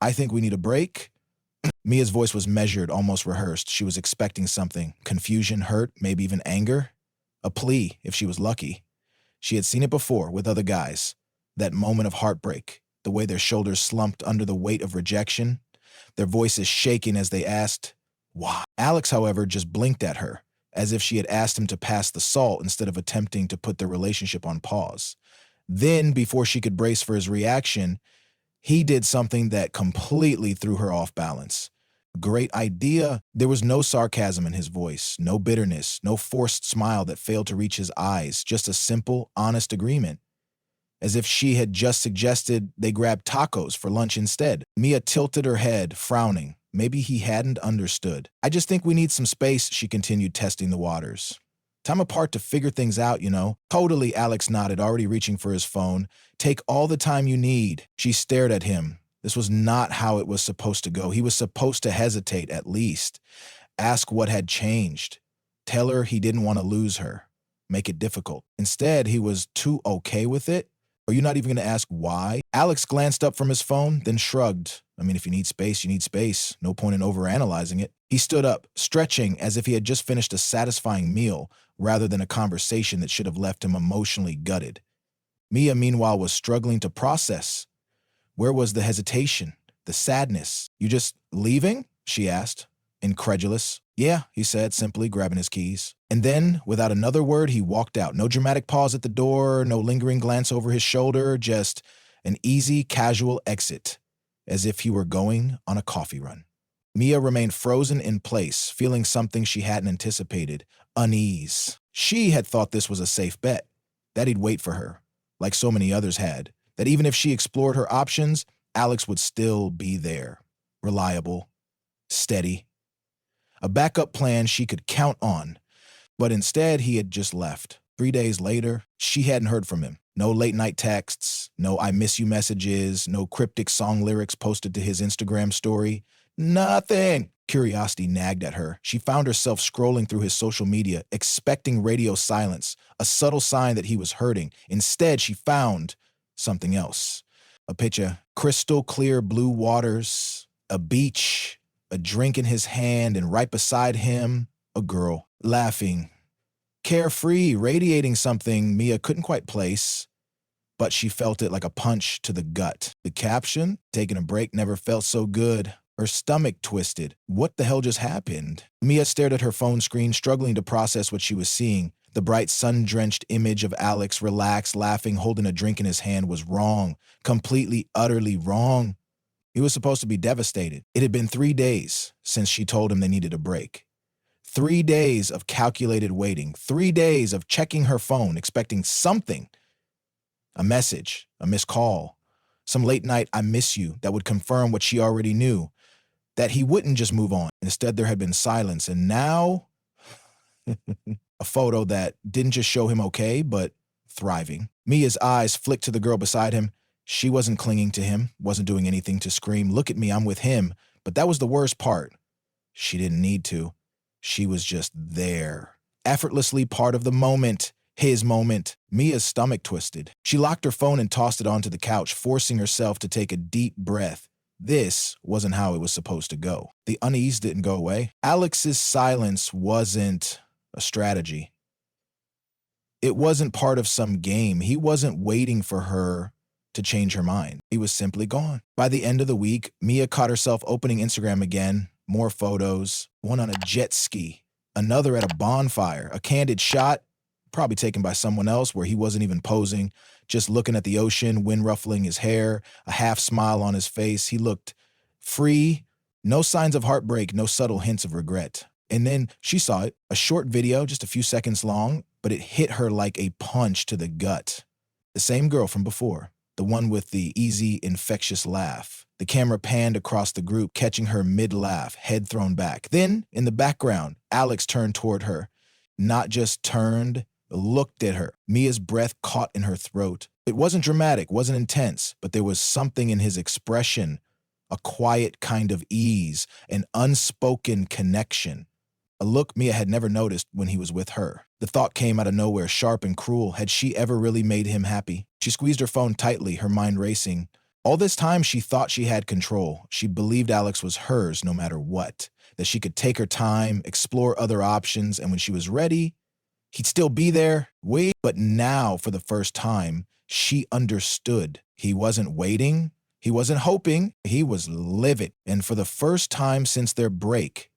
I think we need a break. Mia's voice was measured, almost rehearsed. She was expecting something. Confusion, hurt, maybe even anger. A plea, if she was lucky. She had seen it before with other guys. That moment of heartbreak, the way their shoulders slumped under the weight of rejection, their voices shaking as they asked, why? Alex, however, just blinked at her, as if she had asked him to pass the salt instead of attempting to put their relationship on pause. Then, before she could brace for his reaction, he did something that completely threw her off balance. Great idea. There was no sarcasm in his voice, no bitterness, no forced smile that failed to reach his eyes, just a simple, honest agreement. As if she had just suggested they grab tacos for lunch instead. Mia tilted her head, frowning. Maybe he hadn't understood. I just think we need some space, she continued, testing the waters. Time apart to figure things out, you know. Totally, Alex nodded, already reaching for his phone. Take all the time you need. She stared at him. This was not how it was supposed to go. He was supposed to hesitate, at least. Ask what had changed. Tell her he didn't want to lose her. Make it difficult. Instead, he was too okay with it. Are you not even going to ask why? Alex glanced up from his phone, then shrugged. I mean, if you need space, you need space. No point in overanalyzing it. He stood up, stretching as if he had just finished a satisfying meal, rather than a conversation that should have left him emotionally gutted. Mia, meanwhile, was struggling to process. Where was the hesitation, the sadness? You just leaving? She asked, incredulous. Yeah, he said, simply grabbing his keys. And then, without another word, he walked out. No dramatic pause at the door, no lingering glance over his shoulder, just an easy, casual exit, as if he were going on a coffee run. Mia remained frozen in place, feeling something she hadn't anticipated, unease. She had thought this was a safe bet, that he'd wait for her, like so many others had, that even if she explored her options, Alex would still be there, reliable, steady. A backup plan she could count on, but instead he had just left. 3 days later, she hadn't heard from him. No late-night texts, no I miss you messages, no cryptic song lyrics posted to his Instagram story. Nothing. Curiosity nagged at her. She found herself scrolling through his social media, expecting radio silence, a subtle sign that he was hurting. Instead, she found something else. A picture, crystal clear blue waters, a beach, a drink in his hand, and right beside him, a girl, laughing. Carefree, radiating something Mia couldn't quite place, but she felt it like a punch to the gut. The caption, taking a break never felt so good. Her stomach twisted. What the hell just happened? Mia stared at her phone screen, struggling to process what she was seeing. The bright sun-drenched image of Alex, relaxed, laughing, holding a drink in his hand, was wrong. Completely, utterly wrong. He was supposed to be devastated. It had been 3 days since she told him they needed a break. 3 days of calculated waiting. 3 days of checking her phone, expecting something. A message, a missed call, some late night I miss you that would confirm what she already knew, that he wouldn't just move on. Instead, there had been silence, and now a photo that didn't just show him okay, but thriving. Mia's eyes flicked to the girl beside him. She wasn't clinging to him, wasn't doing anything to scream, look at me, I'm with him. But that was the worst part. She didn't need to. She was just there, effortlessly part of the moment, his moment. Mia's stomach twisted. She locked her phone and tossed it onto the couch, forcing herself to take a deep breath. This wasn't how it was supposed to go. The unease didn't go away. Alex's silence wasn't a strategy. It wasn't part of some game. He wasn't waiting for her to change her mind. He was simply gone. By the end of the week, Mia caught herself opening Instagram again. More photos, one on a jet ski, another at a bonfire, a candid shot, probably taken by someone else where he wasn't even posing, just looking at the ocean, wind ruffling his hair, a half smile on his face. He looked free, no signs of heartbreak, no subtle hints of regret. And then she saw it, a short video, just a few seconds long, but it hit her like a punch to the gut. The same girl from before, the one with the easy, infectious laugh. The camera panned across the group, catching her mid-laugh, head thrown back. Then, in the background, Alex turned toward her. Not just turned, looked at her. Mia's breath caught in her throat. It wasn't dramatic, wasn't intense, but there was something in his expression, a quiet kind of ease, an unspoken connection. A look Mia had never noticed when he was with her. The thought came out of nowhere, sharp and cruel. Had she ever really made him happy? She squeezed her phone tightly, her mind racing. All this time, she thought she had control. She believed Alex was hers no matter what, that she could take her time, explore other options, and when she was ready, he'd still be there. But now, for the first time, she understood. He wasn't waiting. He wasn't hoping. He was livid. And for the first time since their break,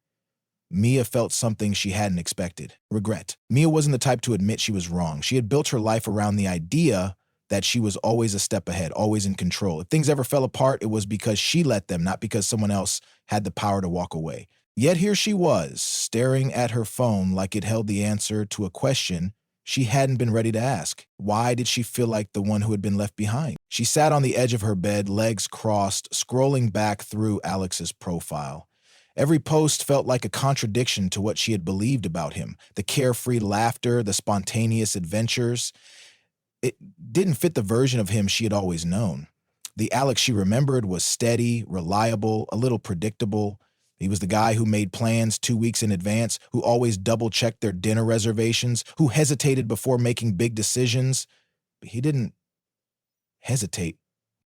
Mia felt something she hadn't expected: regret. Mia wasn't the type to admit she was wrong. She had built her life around the idea that she was always a step ahead, always in control. If things ever fell apart, it was because she let them, not because someone else had the power to walk away. Yet here she was, staring at her phone like it held the answer to a question she hadn't been ready to ask. Why did she feel like the one who had been left behind? She sat on the edge of her bed, legs crossed, scrolling back through Alex's profile. Every post felt like a contradiction to what she had believed about him. The carefree laughter, the spontaneous adventures. It didn't fit the version of him she had always known. The Alex she remembered was steady, reliable, a little predictable. He was the guy who made plans 2 weeks in advance, who always double-checked their dinner reservations, who hesitated before making big decisions. But he didn't hesitate.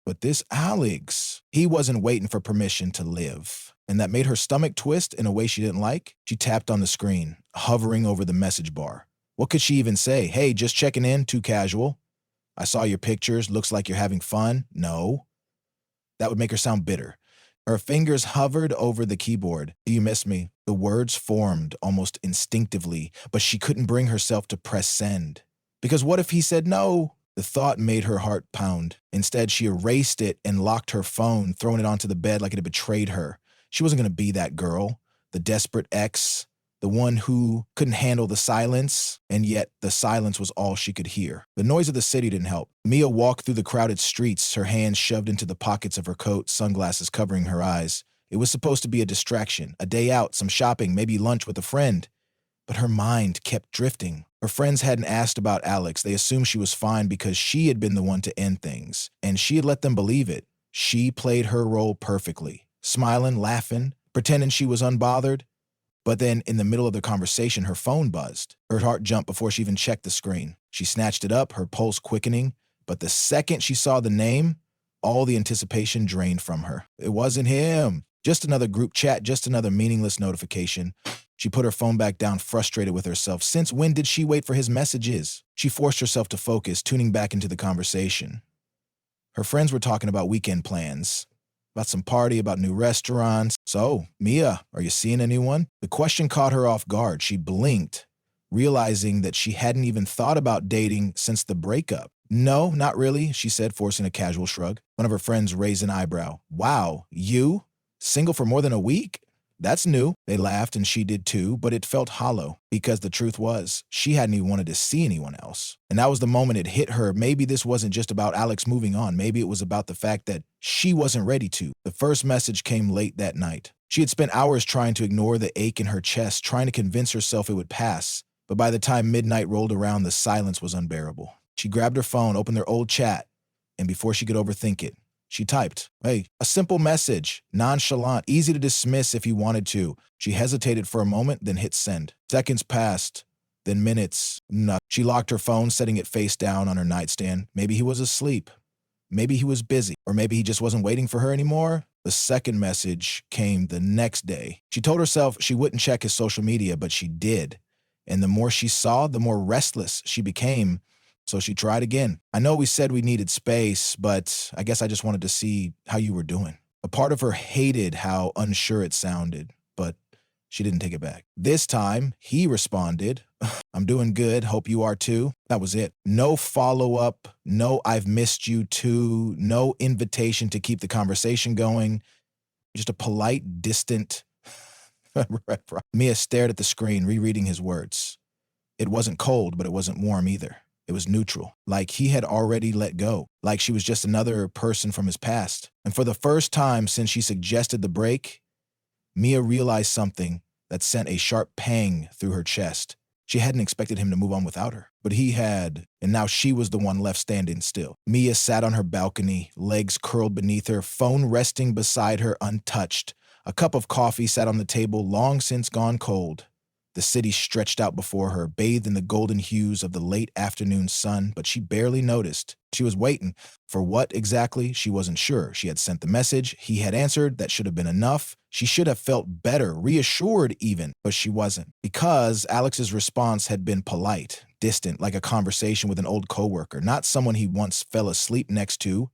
But this Alex, he wasn't waiting for permission to live. And that made her stomach twist in a way she didn't like. She tapped on the screen, hovering over the message bar. What could she even say? Hey, just checking in, too casual. I saw your pictures, looks like you're having fun. No. That would make her sound bitter. Her fingers hovered over the keyboard. Do you miss me? The words formed almost instinctively, but she couldn't bring herself to press send. Because what if he said no? The thought made her heart pound. Instead, she erased it and locked her phone, throwing it onto the bed like it had betrayed her. She wasn't going to be that girl, the desperate ex, the one who couldn't handle the silence, and yet the silence was all she could hear. The noise of the city didn't help. Mia walked through the crowded streets, her hands shoved into the pockets of her coat, sunglasses covering her eyes. It was supposed to be a distraction, a day out, some shopping, maybe lunch with a friend. But her mind kept drifting. Her friends hadn't asked about Alex. They assumed she was fine because she had been the one to end things, and she had let them believe it. She played her role perfectly, smiling, laughing, pretending she was unbothered. But then, in the middle of the conversation, her phone buzzed. Her heart jumped before she even checked the screen. She snatched it up, her pulse quickening, but the second she saw the name, all the anticipation drained from her. It wasn't him. Just another group chat, just another meaningless notification. She put her phone back down, frustrated with herself. Since when did she wait for his messages? She forced herself to focus, tuning back into the conversation. Her friends were talking about weekend plans, about some party, about new restaurants. So, Mia, are you seeing anyone? The question caught her off guard. She blinked, realizing that she hadn't even thought about dating since the breakup. No, not really, she said, forcing a casual shrug. One of her friends raised an eyebrow. Wow, you? Single for more than a week? That's new. They laughed and she did too, but it felt hollow because the truth was she hadn't even wanted to see anyone else. And that was the moment it hit her. Maybe this wasn't just about Alex moving on. Maybe it was about the fact that she wasn't ready to. The first message came late that night. She had spent hours trying to ignore the ache in her chest, trying to convince herself it would pass. But by the time midnight rolled around, the silence was unbearable. She grabbed her phone, opened their old chat, and before she could overthink it, she typed, hey, a simple message, nonchalant, easy to dismiss if you wanted to. She hesitated for a moment, then hit send. Seconds passed, then minutes, nothing. She locked her phone, setting it face down on her nightstand. Maybe he was asleep. Maybe he was busy. Or maybe he just wasn't waiting for her anymore. The second message came the next day. She told herself she wouldn't check his social media, but she did. And the more she saw, the more restless she became. So she tried again. I know we said we needed space, but I guess I just wanted to see how you were doing. A part of her hated how unsure it sounded, but she didn't take it back. This time, he responded, I'm doing good, hope you are too. That was it. No follow-up, no I've missed you too, no invitation to keep the conversation going. Just a polite, distant... Mia stared at the screen, rereading his words. It wasn't cold, but it wasn't warm either. It was neutral, like he had already let go, like she was just another person from his past. And for the first time since she suggested the break, Mia realized something that sent a sharp pang through her chest. She hadn't expected him to move on without her, but he had, and now she was the one left standing still. Mia sat on her balcony, legs curled beneath her, phone resting beside her untouched. A cup of coffee sat on the table, long since gone cold. The city stretched out before her, bathed in the golden hues of the late afternoon sun, but she barely noticed. She was waiting. For what exactly? She wasn't sure. She had sent the message. He had answered. That should have been enough. She should have felt better, reassured even, but she wasn't. Because Alex's response had been polite, distant, like a conversation with an old coworker, not someone he once fell asleep next to,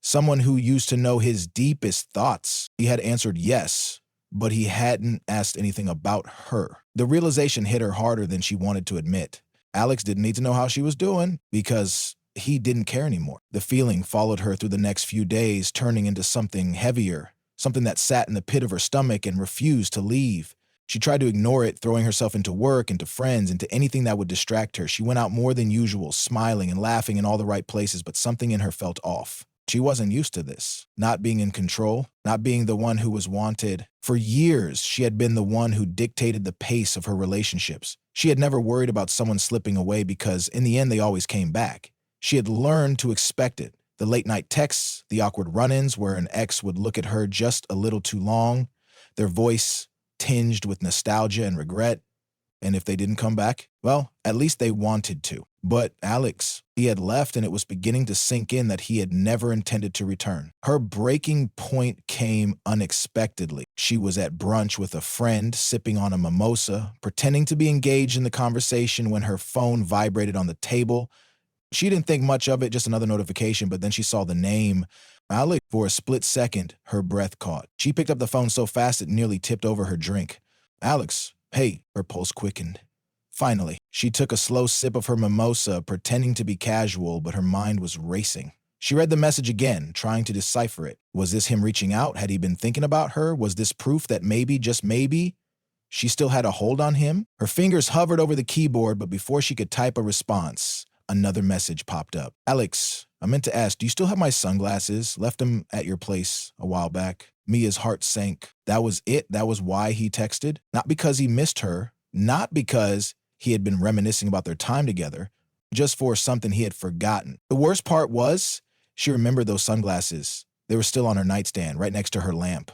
someone who used to know his deepest thoughts. He had answered yes, but he hadn't asked anything about her. The realization hit her harder than she wanted to admit. Alex didn't need to know how she was doing because he didn't care anymore. The feeling followed her through the next few days, turning into something heavier, something that sat in the pit of her stomach and refused to leave. She tried to ignore it, throwing herself into work, into friends, into anything that would distract her. She went out more than usual, smiling and laughing in all the right places, but something in her felt off. She wasn't used to this, not being in control, not being the one who was wanted. For years, she had been the one who dictated the pace of her relationships. She had never worried about someone slipping away because, in the end, they always came back. She had learned to expect it. The late-night texts, the awkward run-ins where an ex would look at her just a little too long, their voice tinged with nostalgia and regret. And if they didn't come back, well, at least they wanted to. But Alex, he had left, and it was beginning to sink in that he had never intended to return. Her breaking point came unexpectedly. She was at brunch with a friend, sipping on a mimosa, pretending to be engaged in the conversation when her phone vibrated on the table. She didn't think much of it, just another notification, but then she saw the name. Alex, for a split second, her breath caught. She picked up the phone so fast it nearly tipped over her drink. Alex, hey, her pulse quickened. Finally, she took a slow sip of her mimosa, pretending to be casual, but her mind was racing. She read the message again, trying to decipher it. Was this him reaching out? Had he been thinking about her? Was this proof that maybe, just maybe, she still had a hold on him? Her fingers hovered over the keyboard, but before she could type a response, another message popped up. Alex, I meant to ask, do you still have my sunglasses? Left them at your place a while back. Mia's heart sank. That was it? That was why he texted? Not because he missed her, not because he had been reminiscing about their time together, just for something he had forgotten. The worst part was, she remembered those sunglasses. They were still on her nightstand, right next to her lamp.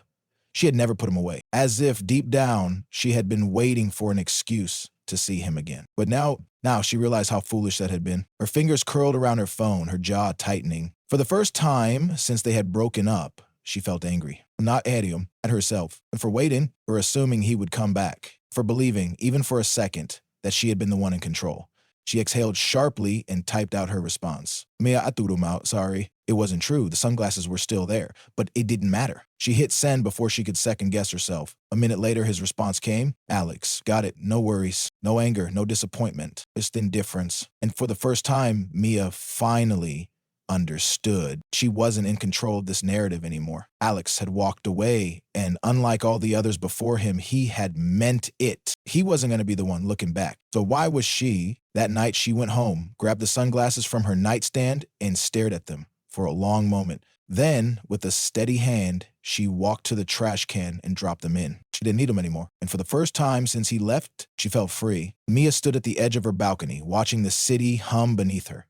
She had never put them away, as if deep down she had been waiting for an excuse to see him again. But now she realized how foolish that had been. Her fingers curled around her phone, her jaw tightening. For the first time since they had broken up, she felt angry. Not at him, at herself, and for waiting, for assuming he would come back, for believing, even for a second, that she had been the one in control. She exhaled sharply and typed out her response. Mia, I threw them out, sorry. It wasn't true. The sunglasses were still there, but it didn't matter. She hit send before she could second-guess herself. A minute later, his response came. Alex, got it. No worries. No anger. No disappointment. Just indifference. And for the first time, Mia finally understood. She wasn't in control of this narrative anymore. Alex had walked away, and unlike all the others before him, he had meant it. He wasn't going to be the one looking back. So why was she? That night she went home, grabbed the sunglasses from her nightstand, and stared at them for a long moment. Then, with a steady hand, she walked to the trash can and dropped them in. She didn't need them anymore. And for the first time since he left, she felt free. Mia stood at the edge of her balcony, watching the city hum beneath her.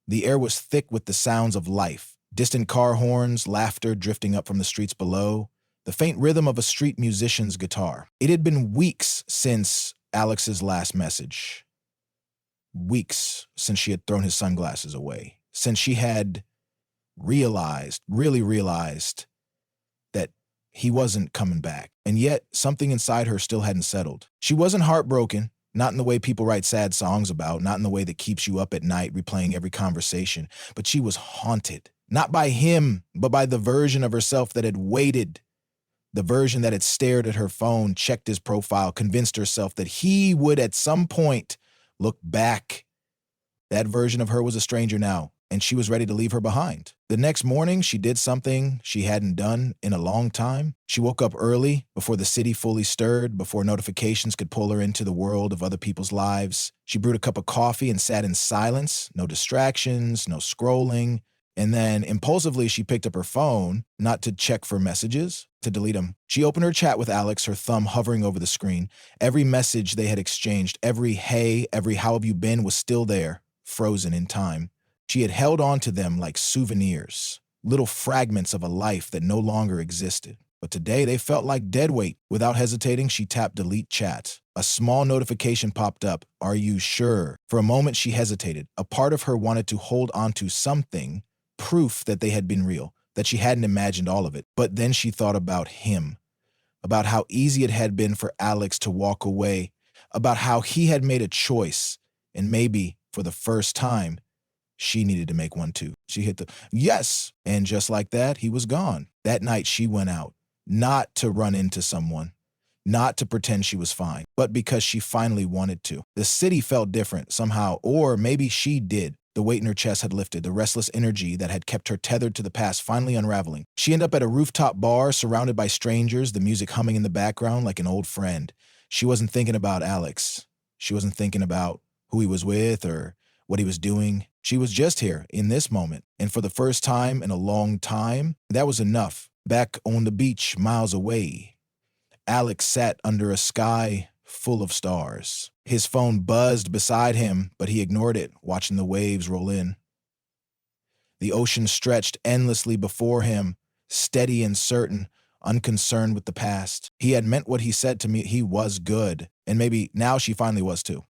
The air was thick with the sounds of life, distant car horns, laughter drifting up from the streets below, the faint rhythm of a street musician's guitar. It had been weeks since Alex's last message. Weeks since she had thrown his sunglasses away, since she had really realized that he wasn't coming back. And yet, something inside her still hadn't settled. She wasn't heartbroken, not in the way people write sad songs about, not in the way that keeps you up at night replaying every conversation, but she was haunted, not by him, but by the version of herself that had waited, the version that had stared at her phone, checked his profile, convinced herself that he would at some point look back. That version of her was a stranger now, and she was ready to leave her behind. The next morning, she did something she hadn't done in a long time. She woke up early, before the city fully stirred, before notifications could pull her into the world of other people's lives. She brewed a cup of coffee and sat in silence, no distractions, no scrolling. And then, impulsively, she picked up her phone, not to check for messages, to delete them. She opened her chat with Alex, her thumb hovering over the screen. Every message they had exchanged, every hey, every how have you been was still there, frozen in time. She had held on to them like souvenirs, little fragments of a life that no longer existed. But today they felt like dead weight. Without hesitating, she tapped delete chat. A small notification popped up. Are you sure? For a moment, she hesitated. A part of her wanted to hold on to something, proof that they had been real, that she hadn't imagined all of it. But then she thought about him, about how easy it had been for Alex to walk away, about how he had made a choice, and maybe, for the first time, she needed to make one too. She hit the yes, and just like that, he was gone. That night she went out, not to run into someone, not to pretend she was fine, but because she finally wanted to. The city felt different somehow, or maybe she did. The weight in her chest had lifted, the restless energy that had kept her tethered to the past finally unraveling. She ended up at a rooftop bar surrounded by strangers, the music humming in the background like an old friend. She wasn't thinking about Alex. She wasn't thinking about who he was with or what he was doing. She was just here in this moment. And for the first time in a long time, that was enough. Back on the beach, miles away, Alex sat under a sky full of stars. His phone buzzed beside him, but he ignored it, watching the waves roll in. The ocean stretched endlessly before him, steady and certain, unconcerned with the past. He had meant what he said to me. He was good. And maybe now she finally was too.